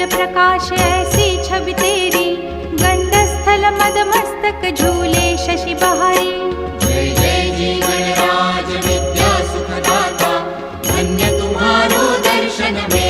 प्रकाश ऐसी छवि तेरी, गंडस्थल मद मस्तक झूले शशि बहारी। जय जय जी गणराज विद्या सुखदाता, धन्य तुम्हारो दर्शन में